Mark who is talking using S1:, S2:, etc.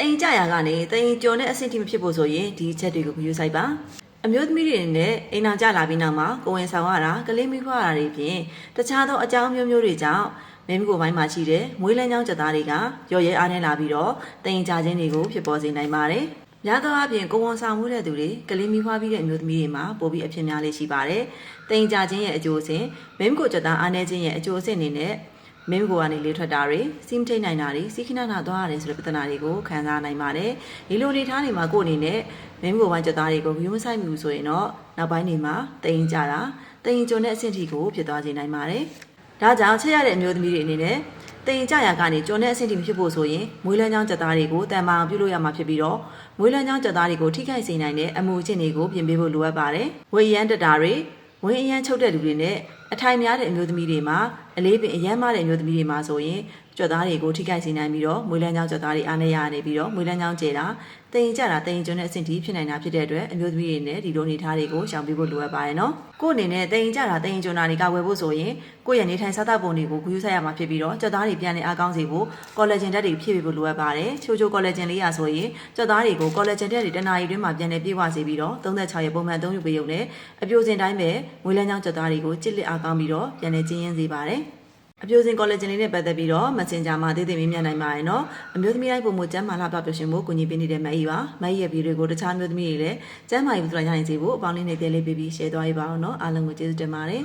S1: အိမ်ကြရာကနေတအိမ်ကျော်နဲ့အဆင့်ထိမဖြစ်ဖို့ဆိုရင်ဒီချက်တွေကိုဂရုစိုက်ပါအမျိုးသမီးတွေနဲ့အိမ်အောင်ကြလာပြီးနောက်မှာကိုဝင်ဆောင်ရတာကလေးမိဖွားရတာတွေဖြင့်တခြားသောအကြောင်းမျိုးမျိုးတွေကြောင့်မင်းကိုပိုင်းမှာရှိတဲ့မွေးလန်းချောင်းကြက်သားတွေကရော်ရဲအားနဲ့လာပြီးတော့တအိမ်ကြခြင်းတွေကိုဖြစ်ပေါ်စေနိုင်ပါတယ်။များသောအားဖြင့်ကိုဝန်ဆောင်မှုတဲ့သူတွေကလေးမိဖွားပြီးတဲ့အမျိုးသမီးတွေမှာပိုပြီးအဖြစ်များလေးရှိပါတယ်။တအိမ်ကြခြင်းရဲ့အကျိုးအဆင့်မင်းကိုကြက်သားအားနဲ့ခြင်းရဲ့အကျိုးအဆင့်အနေနဲ့မင်းကိုကနေလေးထွက်တာတွေစီးမထိန်နိုင်တာတွေစီးခဏခဏသွားရတယ်ဆိုတဲ့ပြဿနာတွေကိုခံစားနိုင်ပါတယ်ဒီလိုနေထားနေမှာကိုယ့်အနေနဲ့မင်းကိုပိုင်းကြက်သားတွေကိုဂရုမစိုက်မိဘူးဆိုရင်တော့နောက်ပိုင်းနေမှာတိမ်ကြတာတိမ်ကျွန်းတဲ့အဆင့်ထိကိုဖြစ်သွားစေနိုင်ပါတယ်ဒါကြောင့်ချက်ရတဲ့အမျိုးသမီးတွေအနေနဲ့တိမ်ကြရာကနေကျွန်းတဲ့အဆင့်ထိမဖြစ်ဖို့ဆိုရင်မွေးလန်းချောင်းကြက်သားတွေကိုတန်မာအောင်ပြုလုပ်ရမှာဖြစ်ပြီးတော့မွေးလန်းချောင်းကြက်သားတွေကိုထိခိုက်စေနိုင်တဲ့အမှုအကျင့်တွေကိုပြင်ပေးဖို့လိုအပ်ပါတယ်ဝေရမ်းတက်တာတွေဝင်းအရန်ချုပ်တဲ့လူတွေနဲ့အထိုင်များတဲ့အမျိုးသမီးတွေမှာအလေးပင်အရန်မားတဲ့အမျိုးသမီးတွေမှာဆိုရင်ကြွက်သားတွေကိုထိခိုက်စေနိုင်ပြီးတော့မွေးလန်းချောင်းကြွက်သားတွေအားနေရနေပြီးတော့မွေးလန်းချောင်းကျဲတာတင်ကြတာတင်ကျွန်းတဲ့အဆင့်ထိဖြစ်နိုင်တာဖြစ်တဲ့အတွက်အမျိုးသမီးတွေနဲ့ဒီလိုနေထားတွေကိုရှောင်ပြဖို့လိုအပ်ပါတယ်နော်ကို့အနေနဲ့တင်ကြတာတင်ကျွန်းတာတွေကဝယ်ဖို့ဆိုရင်ကိုယ့်ရဲ့နေထိုင်စားသောက်ပုံတွေကိုဂရုစိုက်ရမှာဖြစ်ပြီးတော့ကြွက်သားတွေပြန်လည်အားကောင်းစေဖို့ကော်လာဂျင်ဓာတ်တွေဖြည့်ပေးဖို့လိုအပ်ပါတယ်ချိုချိုကော်လာဂျင်လေးရဆိုရင်ကြွက်သားတွေကိုကော်လာဂျင်ဓာတ်တွေတနာရီတွင်းမှာပြန်လည်ပြည့်ဝစေပြီးတော့36ရက်ပုံမှန်အသုံးပြုပေးရုံနဲ့အပြိုစင်တိုင်းပဲမွေးလန်းချောင်းကြွက်သားတွေကိုကြစ်လက်အားကောင်းပြီးတော့ပြန်လည်ကျင်းရင်းစေပါတယ်အပြိုစင်ကော်လာဂျင်လေးနဲ့ပတ်သက်ပြီးတော့ Messenger မှာသေးသေးမေးမြန်းနိုင်ပါရဲ့နော်အမျိုးသမီးတိုင်းပုံမှန်ကျန်းမာလှပပျော်ရွှင်ဖို့ကူညီပေးနေတဲ့မအီပါမအီရဲ့ဗီဒီယိုကိုတခြားမျိုးသမီးတွေလည်းကျန်းမာရေးပြုလုပ်ရနိုင်စေဖို့အပေါင်းလေးနဲ့ပြလေးပေးပြီး share သွားရေးပါအောင်နော်အားလုံးကိုကျေးဇူးတင်ပါတယ်